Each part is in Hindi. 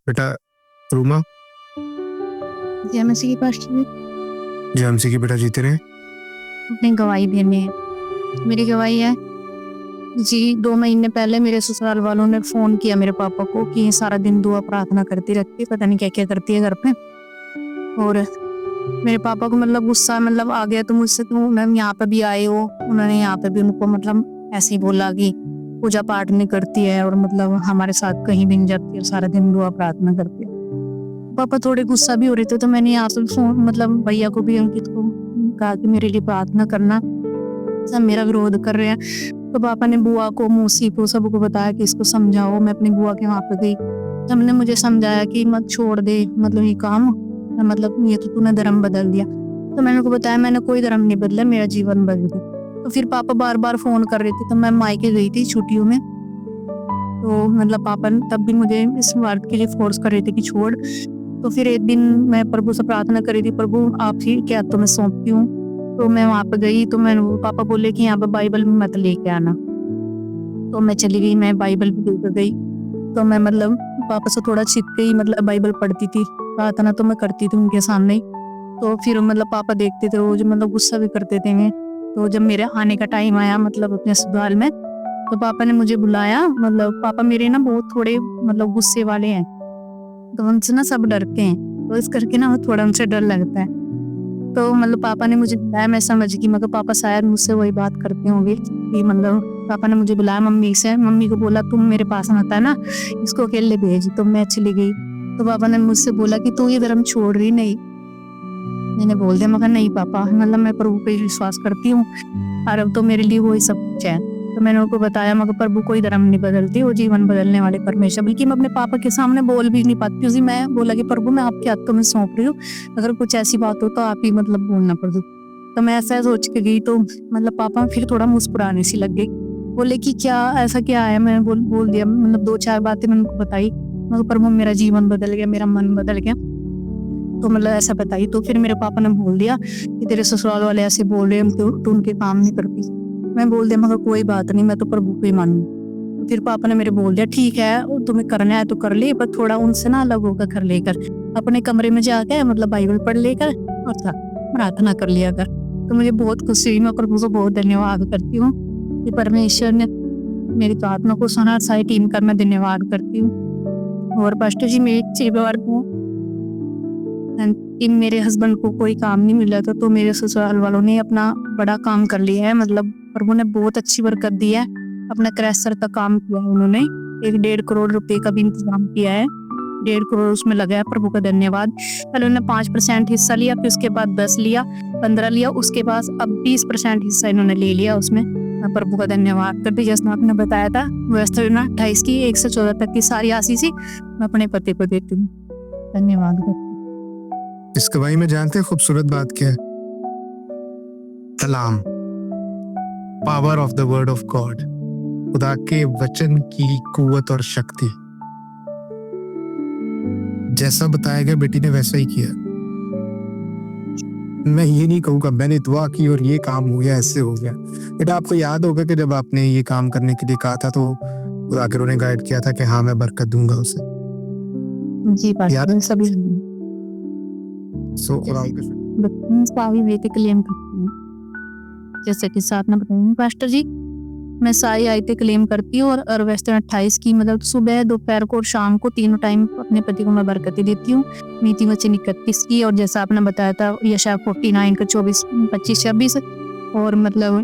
बेटा रूमा, जय मसीह की पास्टर जी। जय मसीह की। बेटा जीते रहे। अपनी गवाही देनी है। मेरी गवाही है जी, 2 महीने पहले मेरे ससुराल वालों ने फोन किया मेरे पापा को कि ये सारा दिन दुआ प्रार्थना करती रहती है, पता नहीं क्या क्या करती है घर पे। और मेरे पापा को मतलब गुस्सा मतलब आ गया, तो मुझसे तुम मैम यहाँ पे भी आए हो। उन्होंने यहाँ पे भी उनको मतलब ऐसे ही बोला कि पूजा पाठ नहीं करती है और मतलब हमारे साथ कहीं भी नहीं जाती है, सारा दिन दुआ प्रार्थना करती है। पापा थोड़े गुस्सा भी हो रहे थे, तो मैंने यहाँ पे फोन मतलब भैया को भी, अंकित को कहा कि मेरे लिए प्रार्थना करना, सब मेरा विरोध कर रहे हैं। तो पापा ने बुआ को, मौसी को, सबको बताया कि इसको समझाओ। मैं अपनी बुआ के वहाँ पे गई, सबने मुझे समझाया कि मत छोड़ दे, मतलब ये काम, मतलब ये तो तूने धर्म बदल दिया। तो मैंने उनको बताया मैंने कोई धर्म नहीं बदला, मेरा जीवन बदल गया। तो फिर पापा बार बार फोन कर रहे थे, तो मैं मायके गई थी छुट्टियों में। तो मतलब पापा तब भी मुझे इस बात के लिए फोर्स कर रहे थे कि छोड़। तो फिर एक दिन मैं प्रभु से प्रार्थना करी थी, प्रभु आप ही के हाथों में सौंपती हूँ। तो मैं वहाँ पे गई, तो मैं पापा बोले कि यहाँ पे बाइबल मत लेके आना। तो मैं चली गई, मैं बाइबल भी लेकर गई। तो मैं मतलब पापा से थोड़ा छिप के ही मतलब बाइबल पढ़ती थी, प्रार्थना तो मैं करती थी उनके सामने ही। तो फिर मतलब पापा देखते थे रोज, मतलब गुस्सा भी करते थे मैं। तो जब मेरे आने का टाइम आया मतलब अपने ससुराल में, तो पापा ने मुझे बुलाया। मतलब पापा मेरे ना बहुत थोड़े मतलब गुस्से वाले हैं, तो उनसे ना सब डरते हैं, तो इस करके ना थोड़ा उनसे डर लगता है। तो मतलब पापा ने मुझे बुलाया, मैं समझ गई मगर पापा शायद मुझसे वही बात करते होंगे कि मतलब पापा ने मुझे बुलाया मम्मी से, मम्मी को बोला तुम मेरे पास आता है ना, इसको अकेले भेज। तो मैं चली गई। तो पापा ने मुझसे बोला कि तू ये धर्म छोड़ रही नहीं। मैंने बोल दिया मगर नहीं पापा, मतलब मैं प्रभु पे विश्वास करती हूँ और अब तो मेरे लिए वही सब कुछ है। तो मैंने उनको बताया मगर प्रभु कोई धर्म नहीं बदलती, वो जीवन बदलने वाले परमेश्वर। बल्कि मैं अपने पापा के सामने बोल भी नहीं पाती थी। मैं बोला कि प्रभु मैं आपके हाथों में सौंप रही हूँ, अगर कुछ ऐसी बात हो तो आप ही मतलब बोलना प्रभु। तो मैं ऐसा सोच के गई, तो मतलब पापा फिर थोड़ा मुस्कुराने सी लग गई। बोले कि क्या ऐसा क्या है। मैंने बोल दिया, मतलब 2-4 बातें मैंने उनको बताई, मगर प्रभु मेरा जीवन बदल गया, मेरा मन बदल गया। तो मतलब ऐसा बताई। तो फिर मेरे पापा ने बोल दिया कि तेरे ससुराल वाले ऐसे बोल रहे हैं, तू उनके काम नहीं करती। मैं बोल दिया मगर कोई बात नहीं, मैं तो प्रभु को ही मानू। तो फिर पापा ने मेरे बोल दिया ठीक है, तुम्हें करना है तो कर ले, पर थोड़ा उनसे ना अलग होकर कर लेकर, अपने कमरे में जाकर मतलब बाइबल पढ़ लेकर और प्रार्थना कर लिया कर। तो मुझे बहुत खुशी हुई, मैं प्रभु को बहुत धन्यवाद करती हूँ कि परमेश्वर ने मेरी प्रार्थना को सुना। सारी टीम का मैं धन्यवाद करती हूँ। और पास्टर जी मैं एक चीज बार को कि मेरे हस्बैंड को कोई काम नहीं मिला था, तो मेरे ससुराल वालों ने अपना बड़ा काम कर लिया है। मतलब प्रभु ने बहुत अच्छी बरकत दी है, अपना क्रैशर का काम किया है उन्होंने। 1.5 करोड़ रुपए का भी इंतजाम किया है, 1.5 करोड़ उसमें लगा है। प्रभु का धन्यवाद। पहले उन्होंने 5% हिस्सा लिया, फिर उसके बाद 10 लिया, 15 लिया, उसके बाद अब 20% हिस्सा इन्होंने ले लिया उसमें। मैं प्रभु का धन्यवाद करती, जैसे आपने बताया था व्यवस्था 28 की 1 से 14 तक की सारी आशीष मैं अपने पति को देती हूँ। धन्यवाद करती। इस गवाही में जानते हैं खूबसूरत बात क्या है? कलाम, power of the word of God, खुदा के वचन की कुवत और शक्ति। जैसा बताया गया बेटी ने वैसा ही किया। मैं ये नहीं कहूँगा मैंने दुआ की और ये काम हो गया, ऐसे हो गया। बेटा आपको याद होगा कि जब आपने ये काम करने के लिए कहा था तो खुदा के ने गाइड किया था कि हाँ मैं बरकत दूंगा उसे। जी पास्टर सभी सो खुदा सारी बेटे क्लेम करती हूँ, जैसे कि साथ में बताऊंगी पास्टर जी। मैं सारी आयतें क्लेम करती हूँ और वेस्टर्न 28 की मतलब सुबह, दोपहर को और शाम को तीनों टाइम अपने पति को मैं बरकती देती हूँ। नीति वचन 31 की, और जैसा आपने बताया था यशायाह 49 का 24, 25, 26, और मतलब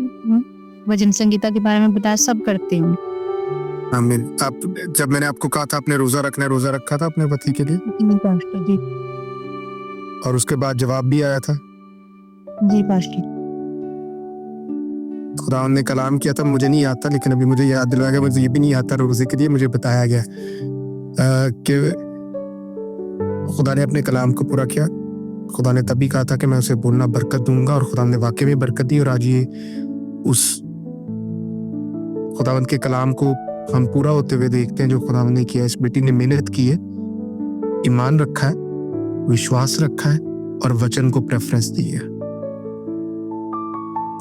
भजन संगीता के बारे में बताया, सब करती हूँ। आमीन। आप जब मैंने आपको कहा था आपने रोजा रखना है, रोजा रखा था अपने पति के लिए? जी पास्टर जी। और उसके बाद जवाब भी आया था? जी पास्टर। खुदा ने कलाम किया था, मुझे नहीं आता, लेकिन अभी मुझे याद दिलवाया गया, मुझे ये भी नहीं आता रोजे के लिए मुझे बताया गया कि खुदा ने अपने कलाम को पूरा किया। खुदा ने तभी कहा था कि मैं उसे बोलना बरकत दूंगा, और खुदा ने वाकई में बरकत दी। और आज ये उस खुदावंद के कलाम को हम पूरा होते हुए देखते हैं जो खुदावंद ने किया। इस बेटी ने मेहनत की है, ईमान रखा है, विश्वास रखा है और वचन को प्रेफरेंस दी है,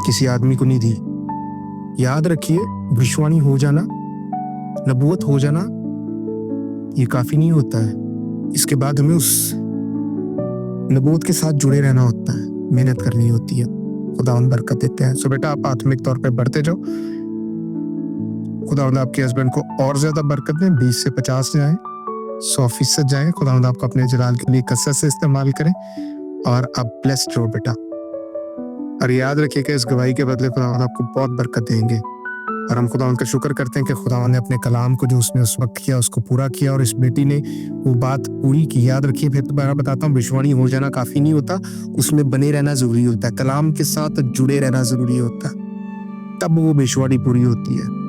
किसी आदमी को नहीं दी। याद रखिए, भविष्यवाणी हो जाना, नबूवत हो जाना ये काफी नहीं होता है। इसके बाद हमें उस नबूवत के साथ जुड़े रहना होता है, मेहनत करनी होती है। खुदावंद बरकत देते हैं। सो बेटा आप आत्मिक तौर पे बढ़ते जाओ। खुदावंद आपके हस्बैंड को और ज्यादा बरकत दें, 20 से 50 जाए, 100% जाए। खुदावंद आपको अपने जलाल के लिए कसरत से इस्तेमाल करें और आप ब्लेस्ड रहो बेटा। और याद रखिए कि इस गवाही के बदले खुदावंद आपको बहुत बरकत देंगे। और हम खुदावंद का शुक्र करते हैं कि खुदावंद ने अपने कलाम को जो उसने उस वक्त किया उसको पूरा किया, और इस बेटी ने वो बात पूरी की। याद रखिए, फिर दोबारा बताता हूँ, विश्वानी हो जाना काफी नहीं होता, उसमें बने रहना जरूरी होता है, कलाम के साथ जुड़े रहना जरूरी होता है, तब वो विश्वानी पूरी होती है।